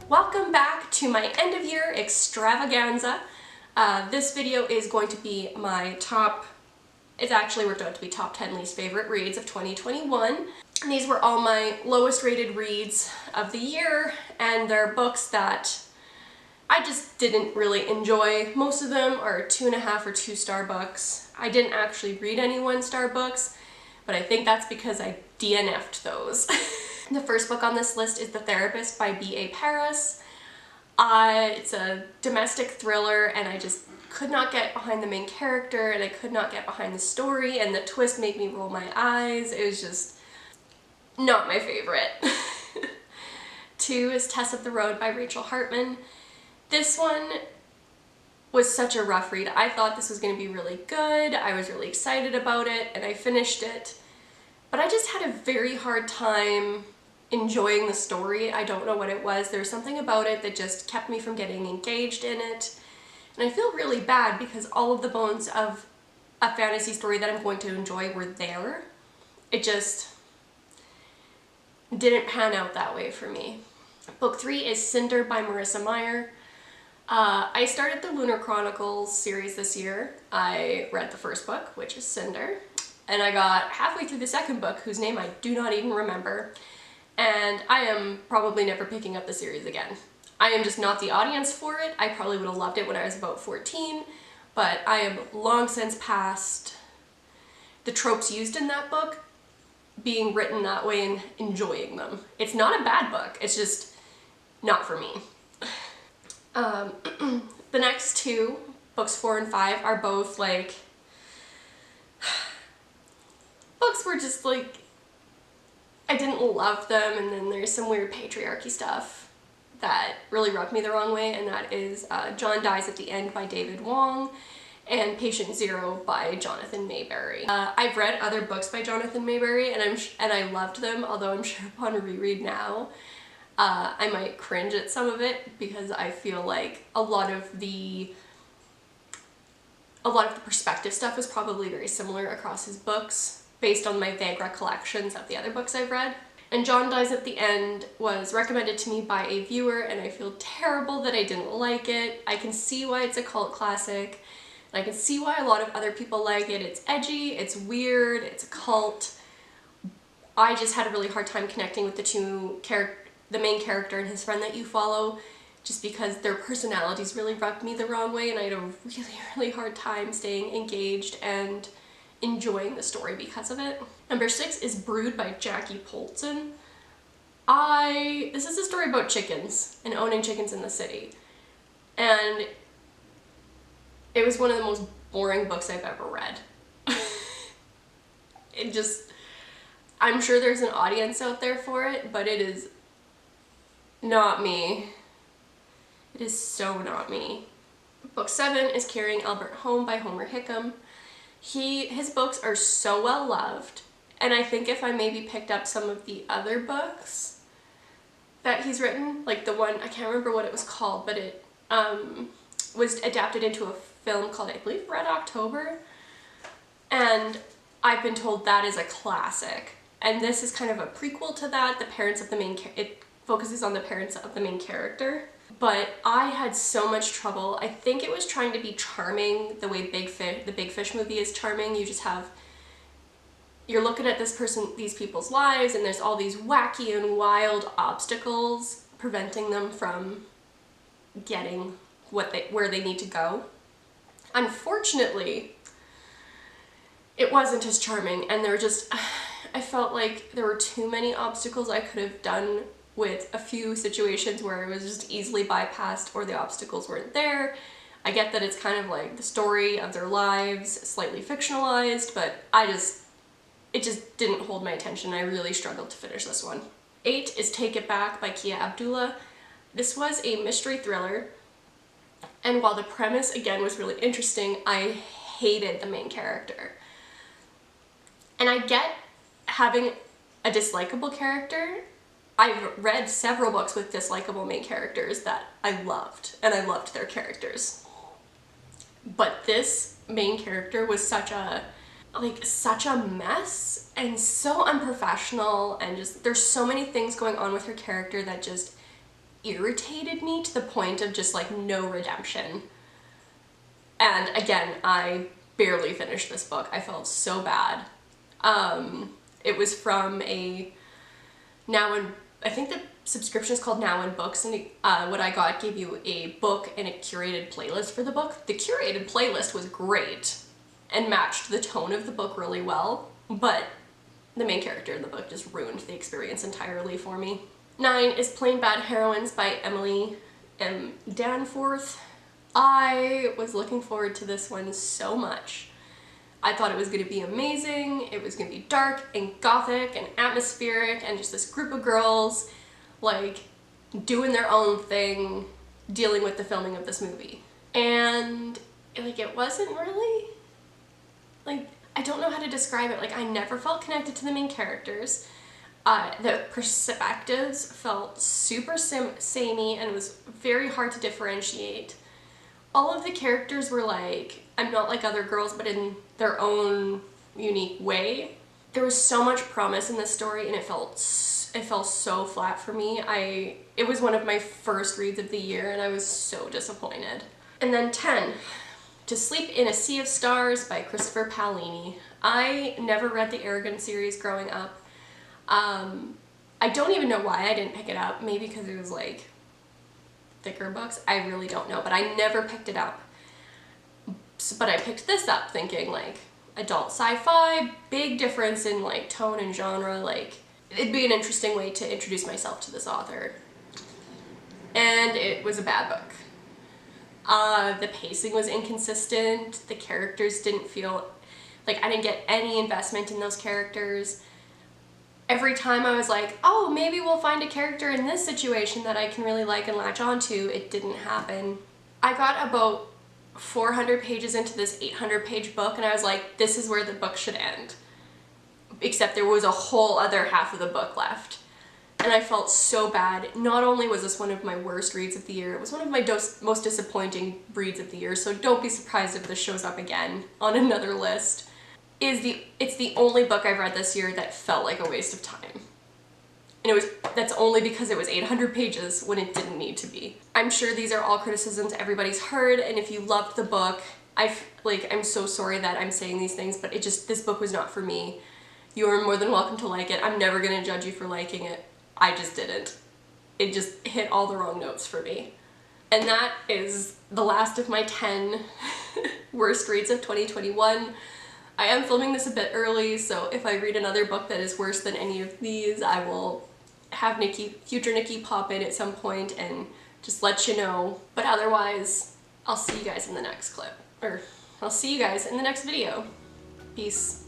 Welcome back to my end of year extravaganza. This video is going to be my it's actually worked out to be top 10 least favorite reads of 2021. And these were all my lowest rated reads of the year, and they're books that I just didn't really enjoy. Most of them are 2.5 or 2-star books. I didn't actually read any 1-star books, but I think that's because I DNF'd those. The first book on this list is The Therapist by B.A. Paris. It's a domestic thriller, and I just could not get behind the main character, and I could not get behind the story, and the twist made me roll my eyes. It was just not my favorite. 2 is Tess of the Road by Rachel Hartman. This one was such a rough read. I thought this was going to be really good. I was really excited about it, and I finished it. But I just had a very hard time enjoying the story. I don't know what it was. There was something about it that just kept me from getting engaged in it. And I feel really bad because all of the bones of a fantasy story that I'm going to enjoy were there. It just didn't pan out that way for me. Book 3 is Cinder by Marissa Meyer. I started the Lunar Chronicles series this year. I read the first book, which is Cinder, and I got halfway through the second book, whose name I do not even remember, and I am probably never picking up the series again. I am just not the audience for it. I probably would have loved it when I was about 14, but I am long since past the tropes used in that book being written that way and enjoying them. It's not a bad book, it's just not for me. The next 2, books 4 and 5, are both like books were just like, I didn't love them, and then there's some weird patriarchy stuff that really rubbed me the wrong way, and that is John Dies at the End by David Wong and Patient Zero by Jonathan Mayberry. I've read other books by Jonathan Mayberry, and I loved them, although I'm sure upon reread now I might cringe at some of it, because I feel like a lot of the perspective stuff was probably very similar across his books based on my vague recollections of the other books I've read. And John Dies at the End was recommended to me by a viewer, and I feel terrible that I didn't like it. I can see why it's a cult classic, and I can see why a lot of other people like it. It's edgy, it's weird, it's a cult. I just had a really hard time connecting with the main character and his friend that you follow, just because their personalities really rubbed me the wrong way, and I had a really, really hard time staying engaged and enjoying the story because of it. Number 6 is Brood by Jackie Polson. This is a story about chickens and owning chickens in the city, and it was one of the most boring books I've ever read. I'm sure there's an audience out there for it, but it is not me. It is so not me. Book 7 is Carrying Albert Home by Homer Hickam. His books are so well loved, and I think if I maybe picked up some of the other books that he's written, like the one, I can't remember what it was called, but it was adapted into a film called, I believe, Red October, and I've been told that is a classic, and this is kind of a prequel to that. It focuses on the parents of the main character. But I had so much trouble. I think it was trying to be charming the way the Big Fish movie is charming. You're looking at these people's lives, and there's all these wacky and wild obstacles preventing them from getting where they need to go. Unfortunately, it wasn't as charming, and I felt like there were too many obstacles I could have done with a few situations where it was just easily bypassed or the obstacles weren't there. I get that it's kind of like the story of their lives, slightly fictionalized, but it just didn't hold my attention. I really struggled to finish this one. 8 is Take It Back by Kia Abdullah. This was a mystery thriller, and while the premise again was really interesting, I hated the main character. And I get having a dislikable character. I've read several books with dislikable main characters that I loved, and I loved their characters. But this main character was such a like such a mess and so unprofessional, and just there's so many things going on with her character that just irritated me to the point of just like no redemption. And again, I barely finished this book. I felt so bad. It was from a Now in, I think the subscription is called Now in Books, and what I got gave you a book and a curated playlist for the book. The curated playlist was great and matched the tone of the book really well, but the main character in the book just ruined the experience entirely for me. 9 is Plain Bad Heroines by Emily M. Danforth. I was looking forward to this one so much. I thought it was going to be amazing. It was going to be dark and gothic and atmospheric and just this group of girls like doing their own thing, dealing with the filming of this movie. And like it wasn't really, like, I don't know how to describe it. Like, I never felt connected to the main characters. The perspectives felt super samey and it was very hard to differentiate. All of the characters were like, I'm not like other girls, but in their own unique way. There was so much promise in this story and it fell so flat for me. It was one of my first reads of the year and I was so disappointed. And then 10, To Sleep in a Sea of Stars by Christopher Paolini. I never read the Aragon series growing up. I don't even know why I didn't pick it up. Maybe because it was like thicker books. I really don't know, but I never picked it up. But I picked this up thinking like adult sci-fi, big difference in like tone and genre, like it'd be an interesting way to introduce myself to this author. And it was a bad book. The pacing was inconsistent, the characters didn't feel, like I didn't get any investment in those characters. Every time I was like, oh, maybe we'll find a character in this situation that I can really like and latch onto, it didn't happen. I got about 400 pages into this 800-page book and I was like, this is where the book should end. Except there was a whole other half of the book left. And I felt so bad. Not only was this one of my worst reads of the year, it was one of my most disappointing reads of the year, so don't be surprised if this shows up again on another list. It's the only book I've read this year that felt like a waste of time. And that's only because it was 800 pages when it didn't need to be. I'm sure these are all criticisms everybody's heard, and if you loved the book, I'm so sorry that I'm saying these things, but this book was not for me. You are more than welcome to like it. I'm never gonna judge you for liking it. I just didn't. It just hit all the wrong notes for me. And that is the last of my 10 worst reads of 2021. I am filming this a bit early, so if I read another book that is worse than any of these, I will have future Nikki pop in at some point and just let you know. But otherwise, I'll see you guys in the next clip. Or I'll see you guys in the next video. Peace.